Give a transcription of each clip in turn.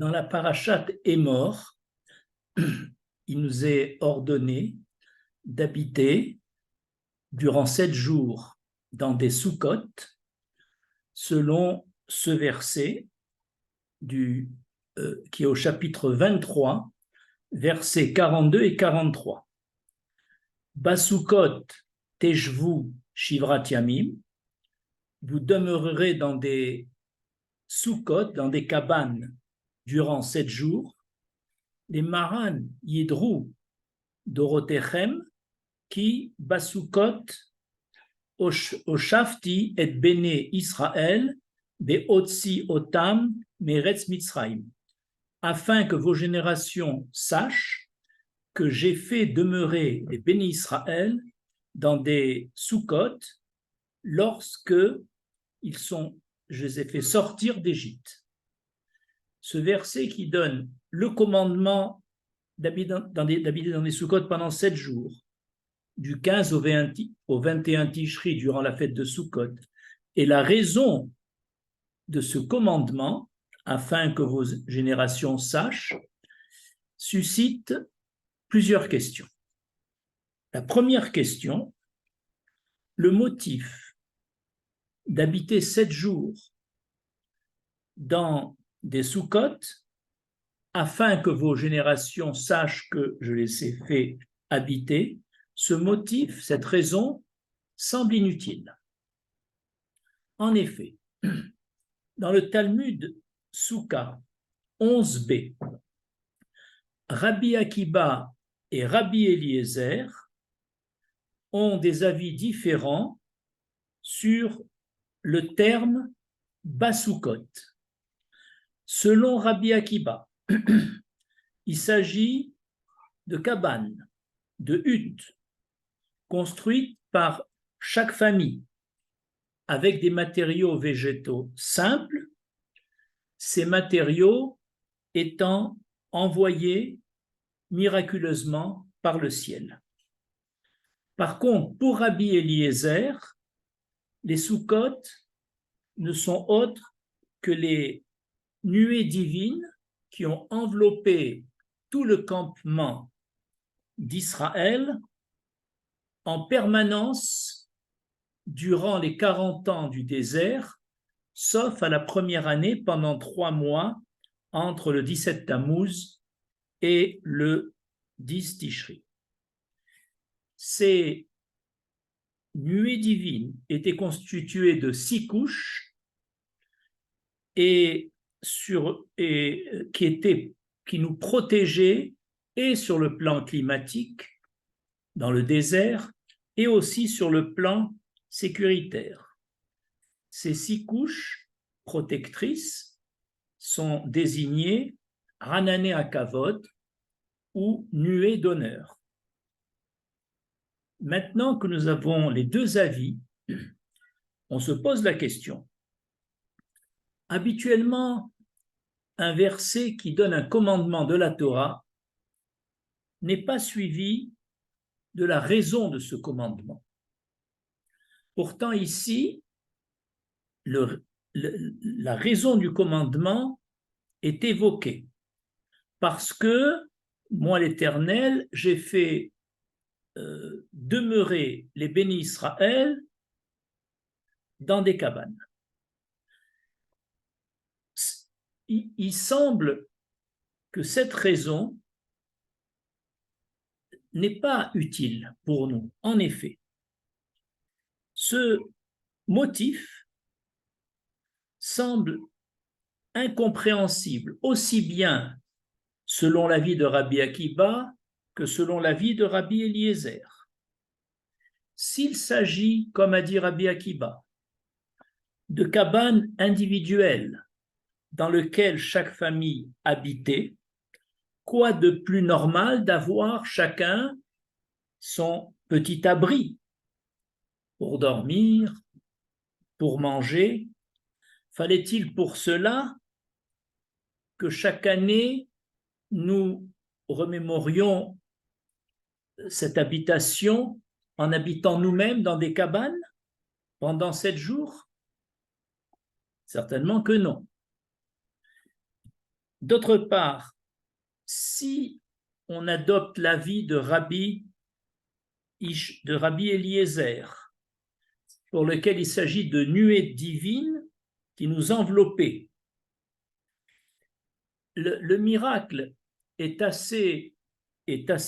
Dans la parachate Émor, il nous est ordonné d'habiter durant 7 jours dans des soukhotes, selon ce verset qui est au chapitre 23, versets 42 et 43. Basukot teshvu shivrat yamim, vous demeurerez dans des soukhotes, dans des cabanes, durant 7 jours. Les maran yidrou dorotechem qui basukot oshafti et bene Israël beotsi otam meretz Mitzrayim, afin que vos générations sachent que j'ai fait demeurer les bénis Israël dans des soukhotes lorsque je les ai fait sortir d'Égypte. Ce verset qui donne le commandement d'habiter dans des soukhotes pendant 7 jours, du 15 au 21 Tishri durant la fête de Sukkot, et la raison de ce commandement, afin que vos générations sachent, suscite plusieurs questions. La première question, le motif d'habiter 7 jours dans des soukhotes afin que vos générations sachent que je les ai fait habiter, ce motif, cette raison, semble inutile. En effet, dans le Talmud Souka 11b, Rabbi Akiba et Rabbi Eliezer ont des avis différents sur le terme Basukot. Selon Rabbi Akiba, il s'agit de cabanes, de huttes, construites par chaque famille avec des matériaux végétaux simples, ces matériaux étant envoyés miraculeusement par le ciel. Par contre, pour Rabbi Eliezer, les soukhotes ne sont autres que les nuées divines qui ont enveloppé tout le campement d'Israël en permanence durant les 40 ans du désert, sauf à la première année pendant 3 mois entre le 17 Tammuz et le 10 Tishri. Ces nuées divines étaient constituées de 6 couches qui nous protégeaient et sur le plan climatique dans le désert et aussi sur le plan sécuritaire. Ces 6 couches protectrices sont désignées Ranané Akavod ou nuées d'honneur. Maintenant que nous avons les deux avis, on se pose la question. Habituellement, un verset qui donne un commandement de la Torah n'est pas suivi de la raison de ce commandement. Pourtant, ici, la raison du commandement est évoquée. Parce que, moi l'Éternel, j'ai fait demeurer les bénis Israël dans des cabanes. Il semble que cette raison n'est pas utile pour nous. En effet, ce motif semble incompréhensible, aussi bien selon l'avis de Rabbi Akiba que selon l'avis de Rabbi Eliezer. S'il s'agit, comme a dit Rabbi Akiba, de cabanes individuelles dans lesquelles chaque famille habitait, quoi de plus normal d'avoir chacun son petit abri pour dormir, pour manger? Fallait-il pour cela que chaque année nous remémorions cette habitation en habitant nous-mêmes dans des cabanes pendant 7 jours? Certainement que non. D'autre part, si on adopte l'avis de Rabbi Eliezer, pour lequel il s'agit de nuées divines qui nous enveloppaient, le miracle est assez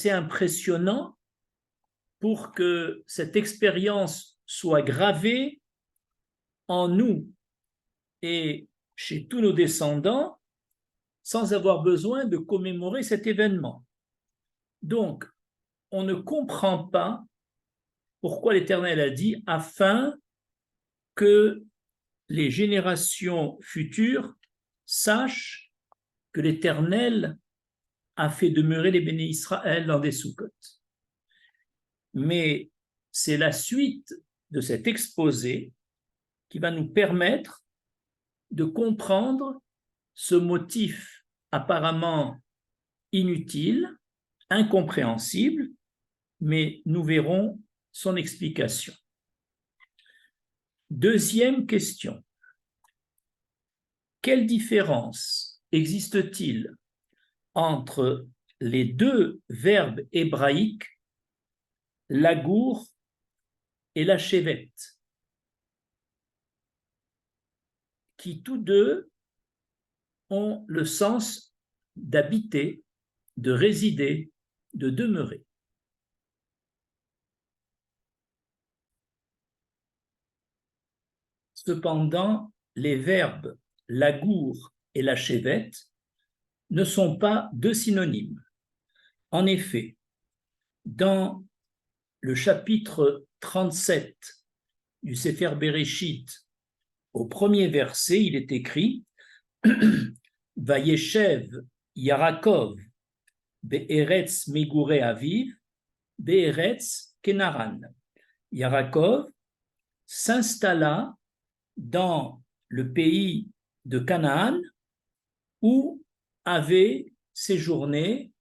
impressionnant pour que cette expérience soit gravée en nous et chez tous nos descendants sans avoir besoin de commémorer cet événement. Donc, on ne comprend pas pourquoi l'Éternel a dit afin que les générations futures sachent que l'Éternel a fait demeurer les bénis Israël dans des soukkotes. Mais c'est la suite de cet exposé qui va nous permettre de comprendre ce motif apparemment inutile, incompréhensible, mais nous verrons son explication. Deuxième question. Quelle différence existe-t-il entre les deux verbes hébraïques, lagour et la chevette, qui tous deux ont le sens d'habiter, de résider, de demeurer. Cependant, les verbes lagour et la chevette ne sont pas deux synonymes. En effet, dans le chapitre 37 du Sefer Bereshit, au premier verset, il est écrit « Vayeshev Yarakov be'eretz megure aviv be'eretz kenaran » Yarakov s'installa dans le pays de Canaan où avait séjourné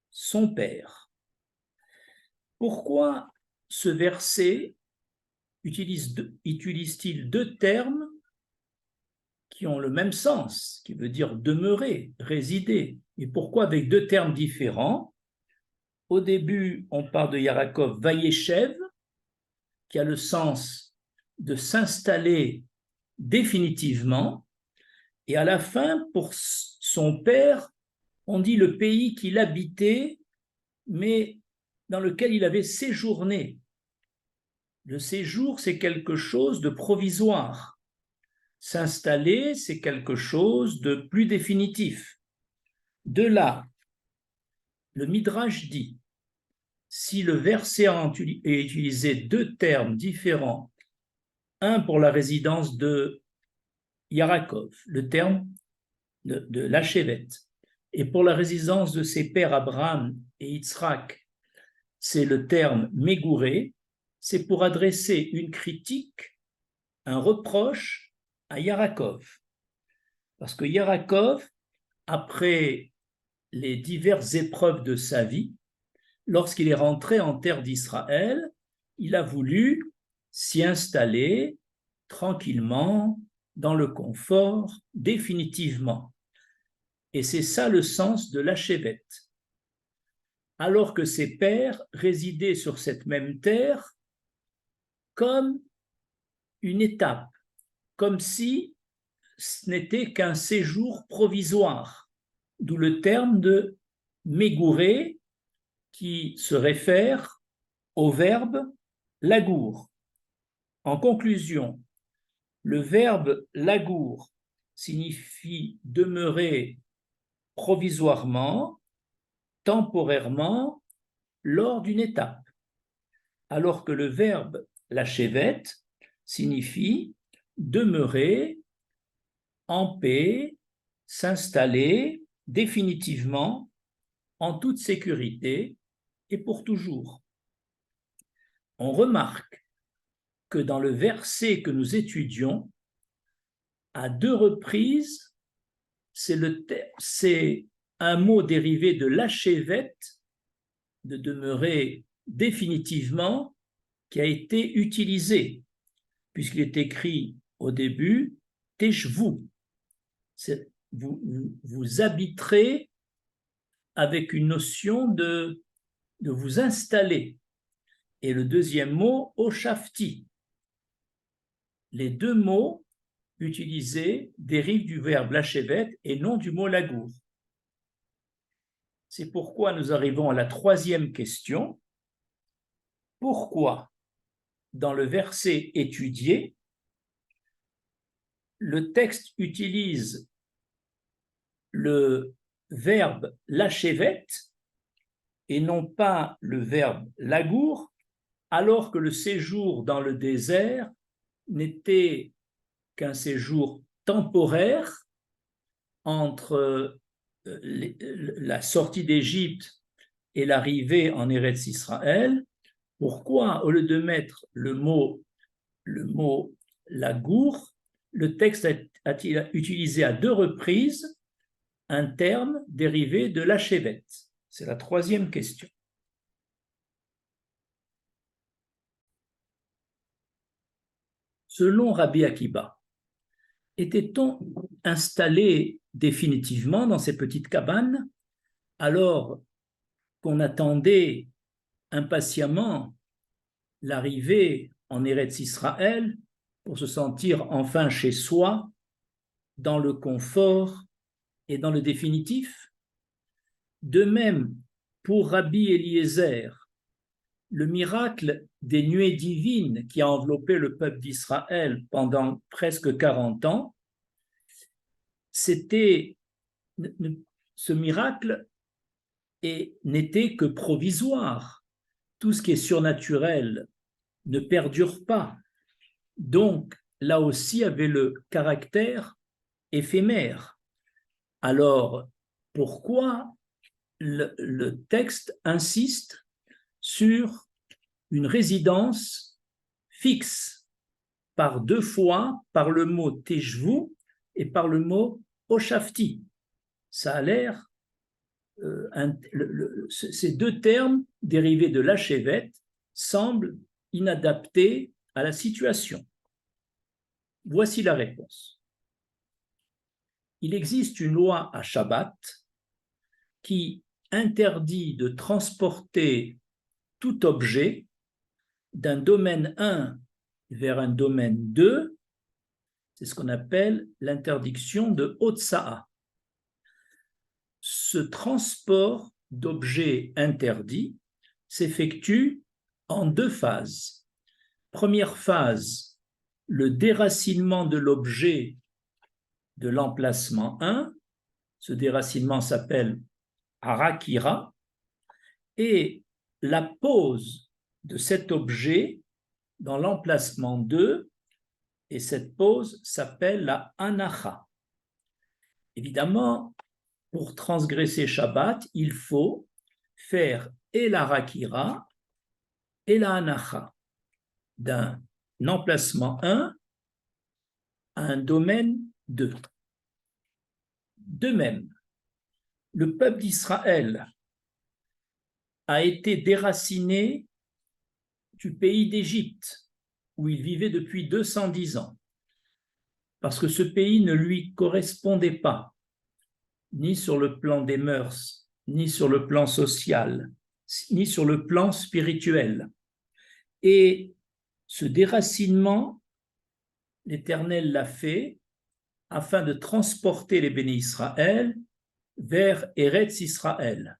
son père. Pourquoi ce verset utilise-t-il deux termes qui ont le même sens, qui veut dire demeurer, résider? Et pourquoi avec deux termes différents? Au début, on parle de Yarakov Vayeshev, qui a le sens de s'installer définitivement, et à la fin, pour son père, on dit le pays qu'il habitait, mais dans lequel il avait séjourné. Le séjour, c'est quelque chose de provisoire. S'installer, c'est quelque chose de plus définitif. De là, le Midrash dit, si le verset a utilisé deux termes différents, un pour la résidence de Yarakov, le terme de la chevette, et pour la résidence de ses pères Abraham et Yitzhak, c'est le terme Mégouré, c'est pour adresser une critique, un reproche à Yarakov. Parce que Yarakov, après les diverses épreuves de sa vie, lorsqu'il est rentré en terre d'Israël, il a voulu s'y installer tranquillement, dans le confort, définitivement. Et c'est ça le sens de la chevette. Alors que ses pères résidaient sur cette même terre comme une étape, comme si ce n'était qu'un séjour provisoire, d'où le terme de mégouré qui se réfère au verbe lagour. En conclusion, le verbe lagour signifie demeurer provisoirement, temporairement, lors d'une étape, alors que le verbe la chevette signifie demeurer en paix, s'installer définitivement en toute sécurité et pour toujours. On remarque que dans le verset que nous étudions, à deux reprises, c'est un mot dérivé de la chevette, de demeurer définitivement, qui a été utilisé, puisqu'il est écrit au début Teshvu. vous habiterez avec une notion de vous installer. Et le deuxième mot, Oshafti. Les deux mots utilisés dérivent du verbe lachevet et non du mot lagour. C'est pourquoi nous arrivons à la troisième question. Pourquoi, dans le verset étudié, le texte utilise le verbe lachevet et non pas le verbe lagour, alors que le séjour dans le désert n'était qu'un séjour temporaire entre la sortie d'Égypte et l'arrivée en Eretz Israël. Pourquoi, au lieu de mettre le mot lagour, le texte a-t-il utilisé à deux reprises un terme dérivé de lachevet? C'est la troisième question. Selon Rabbi Akiba, était-on installé définitivement dans ces petites cabanes alors qu'on attendait impatiemment l'arrivée en Eretz Israël pour se sentir enfin chez soi, dans le confort et dans le définitif? De même, pour Rabbi Eliezer, le miracle des nuées divines qui a enveloppé le peuple d'Israël pendant presque 40 ans, ce miracle n'était que provisoire. Tout ce qui est surnaturel ne perdure pas. Donc, là aussi avait le caractère éphémère. Alors, pourquoi le texte insiste sur une résidence fixe par deux fois, par le mot teshvu et par le mot oshafti? Ça a l'air, ces deux termes dérivés de lachevet semblent inadaptés à la situation. Voici la réponse. Il existe une loi à Shabbat qui interdit de transporter tout objet d'un domaine 1 vers un domaine 2, c'est ce qu'on appelle l'interdiction de Hotsa'a. Ce transport d'objets interdits s'effectue en deux phases. Première phase, le déracinement de l'objet de l'emplacement 1. Ce déracinement s'appelle harakira, et la pose de cet objet dans l'emplacement 2, et cette pose s'appelle la anacha. Évidemment, pour transgresser Shabbat, il faut faire et la harakira et la anacha d'un emplacement 1 à un domaine 2. De même, le peuple d'Israël a été déraciné du pays d'Égypte, où il vivait depuis 210 ans, parce que ce pays ne lui correspondait pas, ni sur le plan des mœurs, ni sur le plan social, ni sur le plan spirituel. Et ce déracinement, l'Éternel l'a fait afin de transporter les bénis Israël vers Eretz Israël.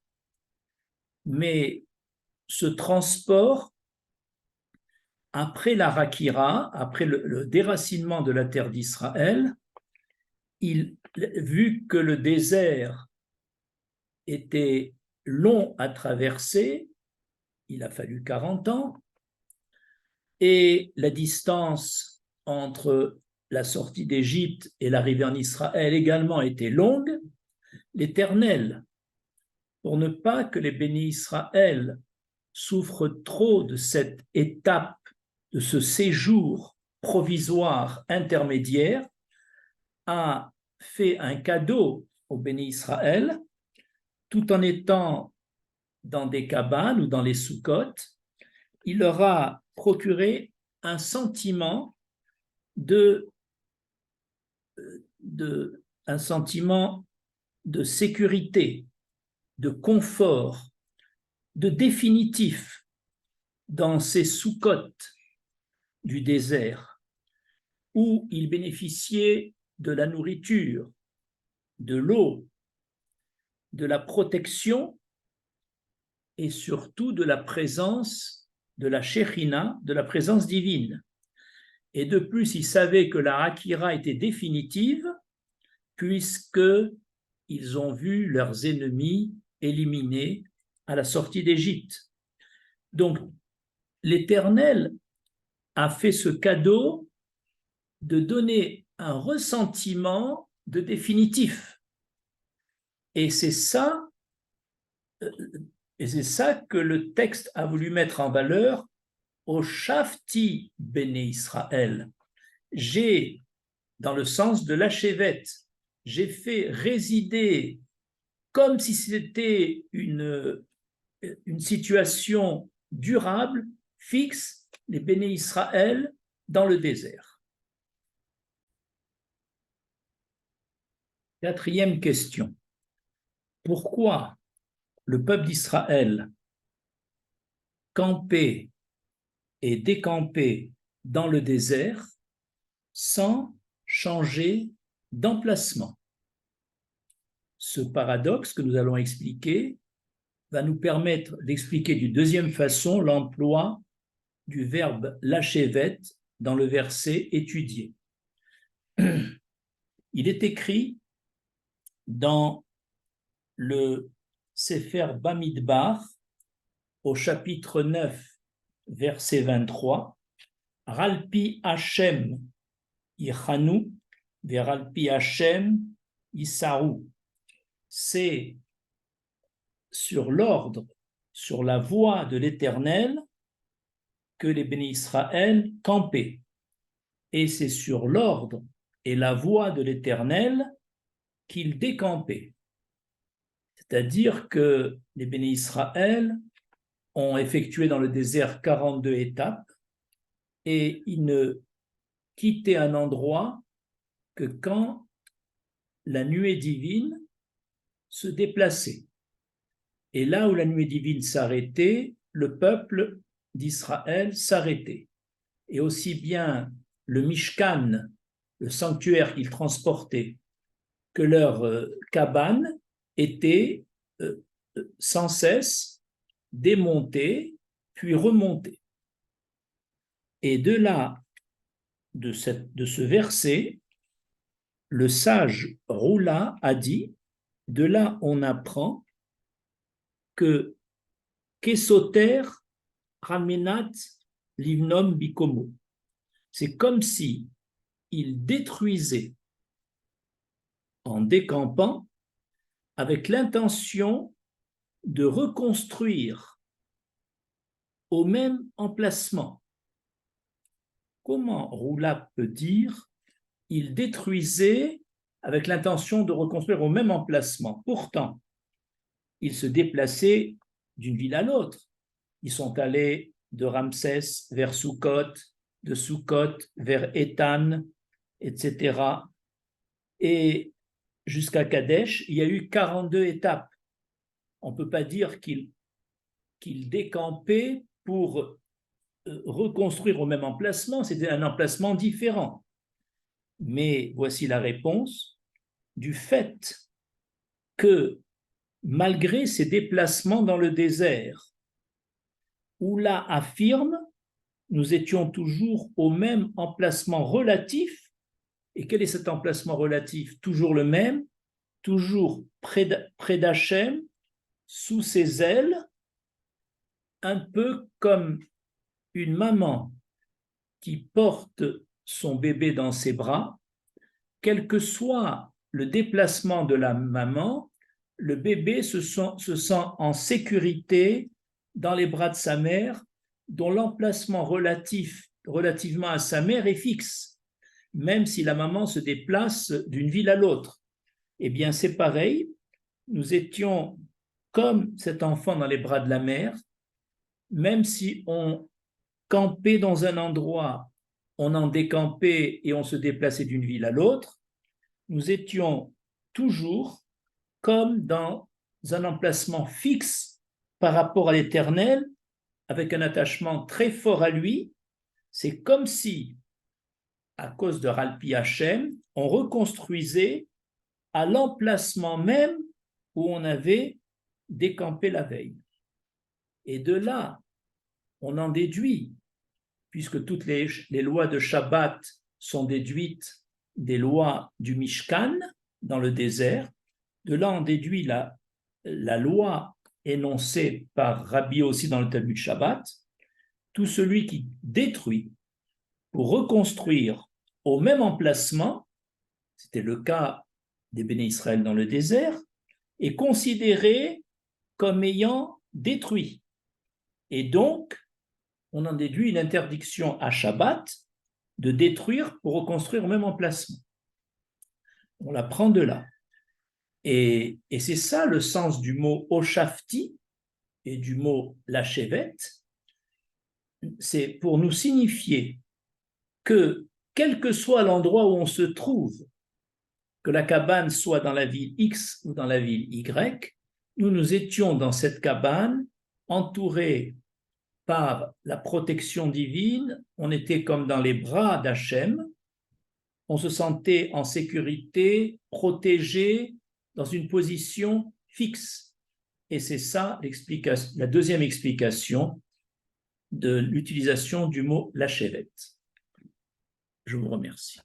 Mais ce transport, après la Rakira, après le déracinement de la terre d'Israël, vu que le désert était long à traverser, il a fallu 40 ans, et la distance entre la sortie d'Égypte et l'arrivée en Israël également était longue, l'Éternel, pour ne pas que les bénis Israël souffrent trop de cette étape, de ce séjour provisoire intermédiaire, a fait un cadeau aux bénis Israël, tout en étant dans des cabanes ou dans les soukhotes. Il leur a procuré un sentiment de un sentiment de sécurité, de confort, de définitif dans ces sous-côtes du désert où ils bénéficiaient de la nourriture, de l'eau, de la protection et surtout de la présence de la Shekhinah, de la présence divine. Et de plus, ils savaient que la Hakira était définitive puisqu'ils ont vu leurs ennemis éliminés à la sortie d'Égypte. Donc, l'Éternel a fait ce cadeau de donner un ressentiment de définitif. Et c'est ça que le texte a voulu mettre en valeur au Shafti Béné Israël. J'ai, dans le sens de l'Achevet, j'ai fait résider comme si c'était une situation durable, fixe, les Béné Israël dans le désert. Quatrième question. Pourquoi le peuple d'Israël campait et décampait dans le désert sans changer d'emplacement? Ce paradoxe que nous allons expliquer va nous permettre d'expliquer d'une deuxième façon l'emploi du verbe lachevet dans le verset étudié. Il est écrit dans le Sefer Bamidbar, au chapitre 9, verset 23, Ralpi Hashem Yichanu, Veralpi Hashem Yisaru. C'est sur l'ordre, sur la voie de l'Éternel que les bénis Israël campaient. Et c'est sur l'ordre et la voie de l'Éternel qu'ils décampaient. C'est-à-dire que les bénis Israël ont effectué dans le désert 42 étapes et ils ne quittaient un endroit que quand la nuée divine se déplaçait. Et là où la nuée divine s'arrêtait, le peuple d'Israël s'arrêtait. Et aussi bien le Mishkan, le sanctuaire qu'ils transportaient, que leur cabane étaient sans cesse démontés, puis remontés. Et de là, de ce verset, le sage Roula a dit, de là on apprend que Kesoter Ramenat Livnom Bikomo. C'est comme si il détruisait en décampant avec l'intention de reconstruire au même emplacement. Comment Roula peut dire il détruisait avec l'intention de reconstruire au même emplacement? Pourtant, ils se déplaçaient d'une ville à l'autre. Ils sont allés de Ramsès vers Sukkot, de Sukkot vers Étan, etc. Et jusqu'à Kadesh, il y a eu 42 étapes. On ne peut pas dire qu'ils décampaient pour reconstruire au même emplacement, c'était un emplacement différent. Mais voici la réponse du fait que malgré ces déplacements dans le désert, Oula affirme, nous étions toujours au même emplacement relatif. Et quel est cet emplacement relatif? Toujours le même, toujours près d'Hachem, sous ses ailes, un peu comme une maman qui porte son bébé dans ses bras. Quel que soit le déplacement de la maman, le bébé se sent en sécurité dans les bras de sa mère, dont l'emplacement relativement à sa mère est fixe, même si la maman se déplace d'une ville à l'autre. Eh bien, c'est pareil, nous étions comme cet enfant dans les bras de la mère, même si on campait dans un endroit, on en décampait et on se déplaçait d'une ville à l'autre, nous étions toujours comme dans un emplacement fixe par rapport à l'Éternel, avec un attachement très fort à lui. C'est comme si, à cause de Ralpi Hachem, on reconstruisait à l'emplacement même où on avait décampé la veille. Et de là, on en déduit, puisque toutes les lois de Shabbat sont déduites des lois du Mishkan dans le désert, de là on déduit la loi énoncée par Rabbi aussi dans le Talmud Shabbat, tout celui qui détruit pour reconstruire au même emplacement, c'était le cas des Béné Israël dans le désert, est considéré comme ayant détruit. Et donc, on en déduit une interdiction à Shabbat de détruire pour reconstruire au même emplacement. On la prend de là. Et c'est ça le sens du mot Oshafti et du mot Lachevet. C'est pour nous signifier que quel que soit l'endroit où on se trouve, que la cabane soit dans la ville X ou dans la ville Y, nous étions dans cette cabane entourés par la protection divine, on était comme dans les bras d'Hachem, on se sentait en sécurité, protégé, dans une position fixe. Et c'est ça la deuxième explication de l'utilisation du mot Lachevet. Je vous remercie.